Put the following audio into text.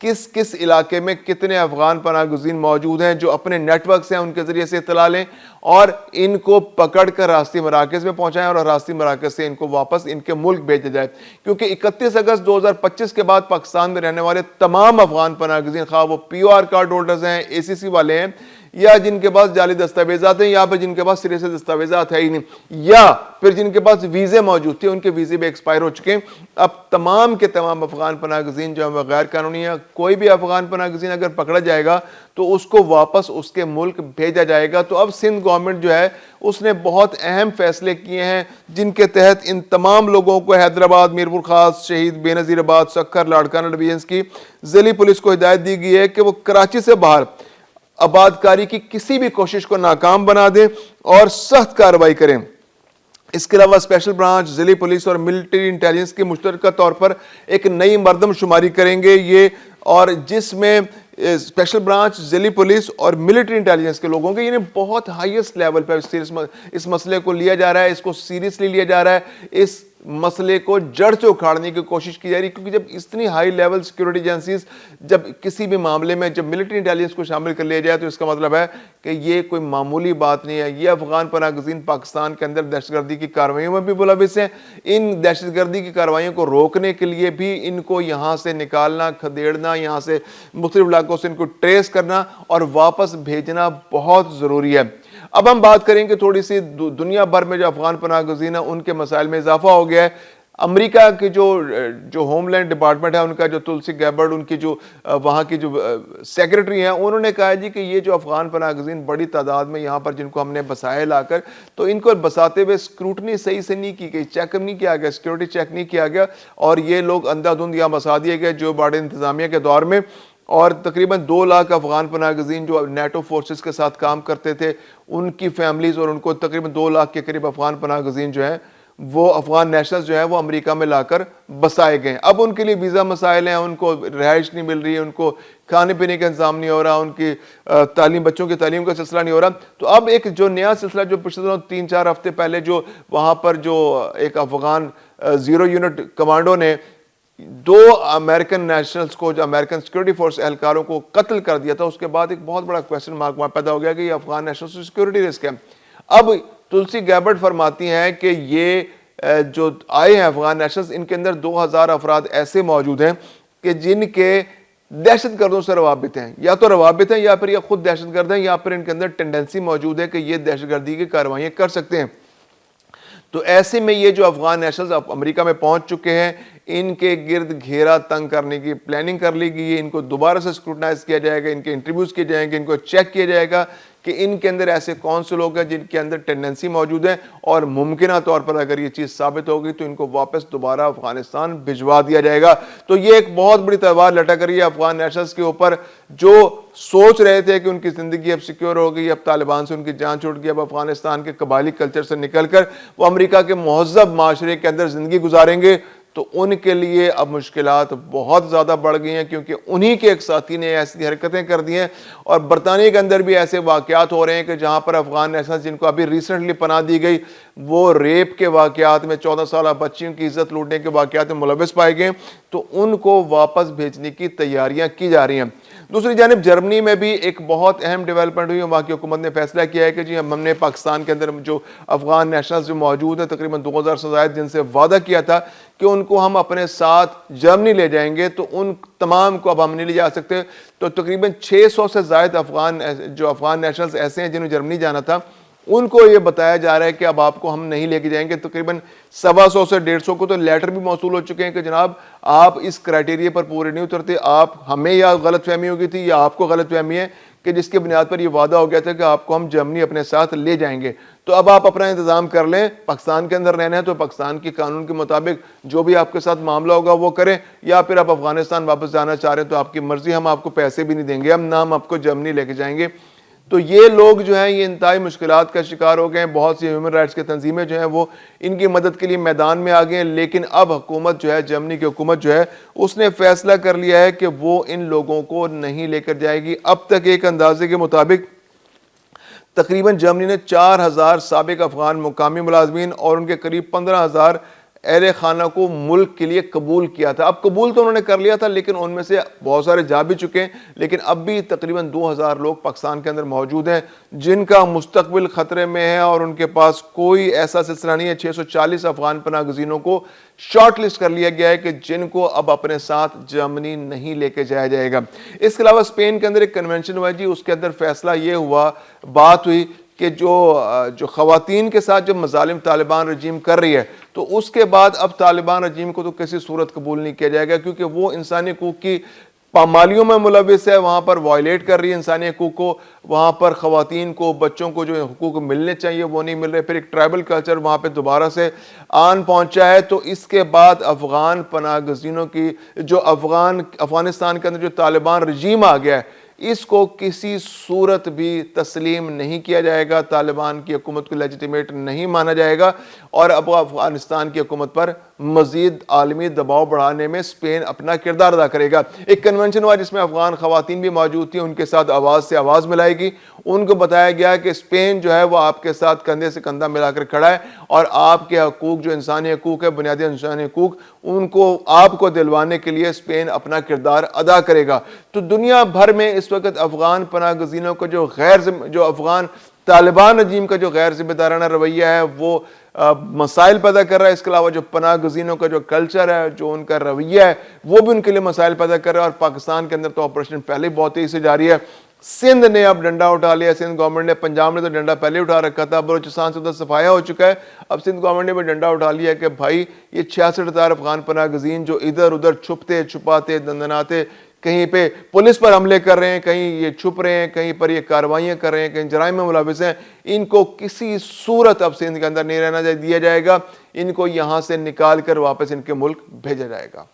کس کس علاقے میں کتنے افغان پناہ گزین موجود ہیں جو اپنے نیٹ ورکس ہیں ان کے ذریعے سے اطلاع لیں اور ان کو پکڑ کر راستی مراکز میں پہنچائیں اور راستی مراکز سے ان کو واپس ان کے ملک بھیجا جائے. کیونکہ 31 اگست 2025 کے بعد پاکستان میں رہنے والے تمام افغان پناہ گزین, خواہ وہ پی او آر کارڈ ہولڈرز ہیں, اے سی سی والے ہیں, یا جن کے پاس جعلی دستاویزات ہیں, یا پھر جن کے پاس سرے سے دستاویزات ہے ہی نہیں, یا پھر جن کے پاس ویزے موجود تھے ان کے ویزے بھی ایکسپائر ہو چکے ہیں, اب تمام کے تمام افغان پناہ گزین جو ہیں غیر قانونی ہیں. کوئی بھی افغان پناہ گزین اگر پکڑا جائے گا تو اس کو واپس اس کے ملک بھیجا جائے گا. تو اب سندھ گورنمنٹ جو ہے اس نے بہت اہم فیصلے کیے ہیں جن کے تحت ان تمام لوگوں کو حیدرآباد, میرپور خاص, شہید بے نظیر آباد, سکھر, لاڑکانہ ڈویژنز کی ضلعی پولیس کو ہدایت دی گئی ہے کہ وہ کراچی سے باہر آباد کاری کی کسی بھی کوشش کو ناکام بنا دیں اور سخت کارروائی کریں. اس کے علاوہ اسپیشل برانچ, ضلعی پولیس اور ملٹری انٹیلیجنس کی مشترکہ طور پر ایک نئی مردم شماری کریں گے یہ, اور جس میں اسپیشل برانچ, ضلعی پولیس اور ملٹری انٹیلیجنس کے لوگوں کے یعنی بہت ہائیسٹ لیول پر اس مسئلے کو لیا جا رہا ہے, اس کو سیریسلی لیا جا رہا ہے, اس مسئلے کو جڑ سے اکھاڑنے کی کوشش کی جا رہی ہے. کیونکہ جب اتنی ہائی لیول سیکیورٹی ایجنسیز جب کسی بھی معاملے میں جب ملٹری انٹیلیجنس کو شامل کر لیا جائے تو اس کا مطلب ہے کہ یہ کوئی معمولی بات نہیں ہے. یہ افغان پناہ گزین پاکستان کے اندر دہشت گردی کی کارروائیوں میں بھی ملوث ہیں. ان دہشت گردی کی کارروائیوں کو روکنے کے لیے بھی ان کو یہاں سے نکالنا, کھدیڑنا, یہاں سے مختلف علاقوں سے ان کو ٹریس کرنا اور واپس بھیجنا بہت ضروری ہے. اب ہم بات کریں کہ تھوڑی سی دنیا بھر میں جو افغان پناہ گزین ہیں ان کے مسائل میں اضافہ ہو گیا ہے. امریکہ کی جو ہوم لینڈ ڈپارٹمنٹ ہے ان کا جو تلسی گیبرڈ, ان کی جو وہاں کی جو سیکرٹری ہیں, انہوں نے کہا جی کہ یہ جو افغان پناہ گزین بڑی تعداد میں یہاں پر جن کو ہم نے بسائے لا کر, تو ان کو بساتے ہوئے اسکروٹنی صحیح سے نہیں کی گئی, چیک نہیں کیا گیا, سیکورٹی چیک نہیں کیا گیا, اور یہ لوگ اندھا دھند یہاں بسا دیے گئے جو بائیڈن انتظامیہ کے دور میں. اور تقریباً 2 لاکھ افغان پناہ گزین جو نیٹو فورسز کے ساتھ کام کرتے تھے ان کی فیملیز, اور ان کو تقریباً 2 لاکھ کے قریب افغان پناہ گزین جو ہیں وہ افغان نیشنلز جو ہیں وہ امریکہ میں لا کر بسائے گئے. اب ان کے لیے ویزا مسائل ہیں, ان کو رہائش نہیں مل رہی, ان کو کھانے پینے کا انتظام نہیں ہو رہا, ان کی تعلیم, بچوں کی تعلیم کا سلسلہ نہیں ہو رہا. تو اب ایک جو نیا سلسلہ جو پچھلے 3-4 ہفتے پہلے جو وہاں پر جو ایک افغان زیرو یونٹ کمانڈو نے 2 امریکن نیشنلز کو, جو امریکن سیکورٹی فورس اہلکاروں کو قتل کر دیا تھا, اس کے بعد ایک بہت بڑا کویسچن مارک وہاں پیدا ہو گیا کہ یہ افغان نیشنل سیکورٹی رسک ہے. اب تلسی گیبرڈ فرماتی ہیں کہ یہ جو آئے ہیں افغان نیشنلز, ان کے اندر 2000 افراد ایسے موجود ہیں کہ جن کے دہشت گردوں سے روابط ہیں, یا تو روابط ہیں یا پھر یہ خود دہشت گرد ہیں, یا پھر ان کے اندر ٹینڈنسی موجود ہے کہ یہ دہشت گردی کی کارروائیاں کر سکتے ہیں. تو ایسے میں یہ جو افغان نیشنلز امریکہ میں پہنچ چکے ہیں, ان کے گرد گھیرا تنگ کرنے کی پلاننگ کر لی گئی ہے. ان کو دوبارہ سے اسکروٹنائز کیا جائے گا, ان کے انٹرویوز کیے جائیں گے, ان کو چیک کیا جائے گا کہ ان کے اندر ایسے کون سے لوگ ہیں جن کے اندر ٹینڈنسی موجود ہے, اور ممکنہ طور پر اگر یہ چیز ثابت ہوگی تو ان کو واپس دوبارہ افغانستان بھجوا دیا جائے گا. تو یہ ایک بہت بڑی تلوار لٹک رہی ہے افغان نیشنلز کے اوپر, جو سوچ رہے تھے کہ ان کی زندگی اب سیکیور ہو گئی, اب طالبان سے ان کی جان چھوٹ گئی, اب افغانستان کے قبائلی کلچر سے نکل کر وہ امریکہ کے مہذب معاشرے کے اندر زندگی گزاریں گے. تو ان کے لیے اب مشکلات بہت زیادہ بڑھ گئی ہیں, کیونکہ انہی کے ایک ساتھی نے ایسی حرکتیں کر دی ہیں. اور برطانیہ کے اندر بھی ایسے واقعات ہو رہے ہیں کہ جہاں پر افغان نیشنل جن کو ابھی ریسنٹلی پناہ دی گئی, وہ ریپ کے واقعات میں 14 سالہ بچیوں کی عزت لوٹنے کے واقعات میں ملوث پائے گئے, تو ان کو واپس بھیجنے کی تیاریاں کی جا رہی ہیں. دوسری جانب جرمنی میں بھی ایک بہت اہم ڈیولپمنٹ ہوئی. وہاں کی حکومت نے فیصلہ کیا ہے کہ جی ہم نے پاکستان کے اندر جو افغان نیشنلز جو موجود ہیں تقریباً 2000 سے زائد, جن سے وعدہ کیا تھا کہ ان کو ہم اپنے ساتھ جرمنی لے جائیں گے, تو ان تمام کو اب ہم نہیں لے جا سکتے. تو تقریباً 600 سے زائد افغان نیشنلز ایسے ہیں جنہوں جرمنی جانا تھا, ان کو یہ بتایا جا رہا ہے کہ اب آپ کو ہم نہیں لے کے جائیں گے. تقریباً 125 سے 150 کو تو لیٹر بھی موصول ہو چکے ہیں کہ جناب آپ اس کرائٹیریا پر پورے نہیں اترتے, آپ ہمیں یا غلط فہمی ہوگی تھی یا آپ کو غلط فہمی ہے کہ جس کے بنیاد پر یہ وعدہ ہو گیا تھا کہ آپ کو ہم جرمنی اپنے ساتھ لے جائیں گے. تو اب آپ اپنا انتظام کر لیں, پاکستان کے اندر رہنا ہے تو پاکستان کی قانون کے مطابق جو بھی آپ کے ساتھ معاملہ ہوگا وہ کریں, یا پھر آپ افغانستان واپس جانا چاہ رہے ہیں تو آپ کی مرضی, ہم آپ کو پیسے بھی نہیں دیں گے, ہم نہ ہم آپ کو جرمنی لے کے جائیں گے. تو یہ لوگ جو ہیں یہ انتہائی مشکلات کا شکار ہو گئے ہیں. بہت سی ہیومن رائٹس کی تنظیمیں جو ہیں وہ ان کی مدد کے لیے میدان میں آ گئے ہیں, لیکن اب حکومت جو ہے, جرمنی کی حکومت جو ہے, اس نے فیصلہ کر لیا ہے کہ وہ ان لوگوں کو نہیں لے کر جائے گی. اب تک ایک اندازے کے مطابق تقریباً جرمنی نے 4000 سابق افغان مقامی ملازمین اور ان کے قریب 15000 اہل خانہ کو ملک کے لیے قبول کیا تھا. اب قبول تو انہوں نے کر لیا تھا لیکن ان میں سے بہت سارے جا بھی چکے ہیں, لیکن اب بھی تقریباً 2000 لوگ پاکستان کے اندر موجود ہیں جن کا مستقبل خطرے میں ہے, اور ان کے پاس کوئی ایسا سلسلہ نہیں ہے. 640 افغان پناہ گزینوں کو شارٹ لسٹ کر لیا گیا ہے کہ جن کو اب اپنے ساتھ جرمنی نہیں لے کے جایا جائے گا. اس کے علاوہ اسپین کے اندر ایک کنونشن ہوا جی, اس کے اندر فیصلہ یہ ہوا, بات ہوئی کہ جو خواتین کے ساتھ جو مظالم طالبان رجیم کر رہی ہے, تو اس کے بعد اب طالبان رجیم کو تو کسی صورت قبول نہیں کیا جائے گا, کیونکہ وہ انسانی حقوق کی پامالیوں میں ملوث ہے, وہاں پر وائلیٹ کر رہی ہے انسانی حقوق کو, وہاں پر خواتین کو, بچوں کو جو حقوق ملنے چاہیے وہ نہیں مل رہے. پھر ایک ٹرائبل کلچر وہاں پہ دوبارہ سے آن پہنچا ہے. تو اس کے بعد افغان پناہ گزینوں کی جو افغانستان کے اندر جو طالبان رجیم آ گیا ہے, اس کو کسی صورت بھی تسلیم نہیں کیا جائے گا, طالبان کی حکومت کو لیجیٹیمیٹ نہیں مانا جائے گا, اور اب افغانستان کی حکومت پر مزید عالمی دباؤ بڑھانے میں اسپین اپنا کردار ادا کرے گا. ایک کنونشن ہوا جس میں افغان خواتین بھی موجود تھیں, ان کے ساتھ آواز سے آواز ملائے گی. ان کو بتایا گیا کہ اسپین جو ہے وہ آپ کے ساتھ کندھے سے کندھا ملا کر کھڑا ہے, اور آپ کے حقوق جو انسانی حقوق ہے, بنیادی انسانی حقوق, ان کو آپ کو دلوانے کے لیے اسپین اپنا کردار ادا کرے گا. تو دنیا بھر میں اس وقت افغان پناہ گزینوں کو جو افغان طالبان رجیم کا جو غیر ذمہ دارانہ رویہ ہے وہ مسائل پیدا کر رہا ہے. اس کے علاوہ جو پناہ گزینوں کا جو کلچر ہے, جو ان کا رویہ ہے, وہ بھی ان کے لیے مسائل پیدا کر رہا ہے. اور پاکستان کے اندر تو آپریشن پہلے ہی بہت تیزی سے جاری ہے. سندھ نے اب ڈنڈا اٹھا لیا, سندھ گورنمنٹ نے, پنجاب نے تو ڈنڈا پہلے اٹھا رکھا تھا, بلوچستان سے ادھر صفایا ہو چکا ہے. اب سندھ گورنمنٹ نے بھی ڈنڈا اٹھا لیا کہ بھائی یہ 66,000 افغان پناہ گزین جو ادھر ادھر چھپتے چھپاتے دندناتے کہیں پہ پولیس پر حملے کر رہے ہیں, کہیں یہ چھپ رہے ہیں, کہیں پر یہ کارروائیاں کر رہے ہیں, کہیں جرائم میں ملوث ہیں, ان کو کسی صورت اب سندھ کے اندر نہیں رہنا دیا جائے گا. ان کو یہاں سے نکال کر واپس ان کے ملک بھیجا جائے گا.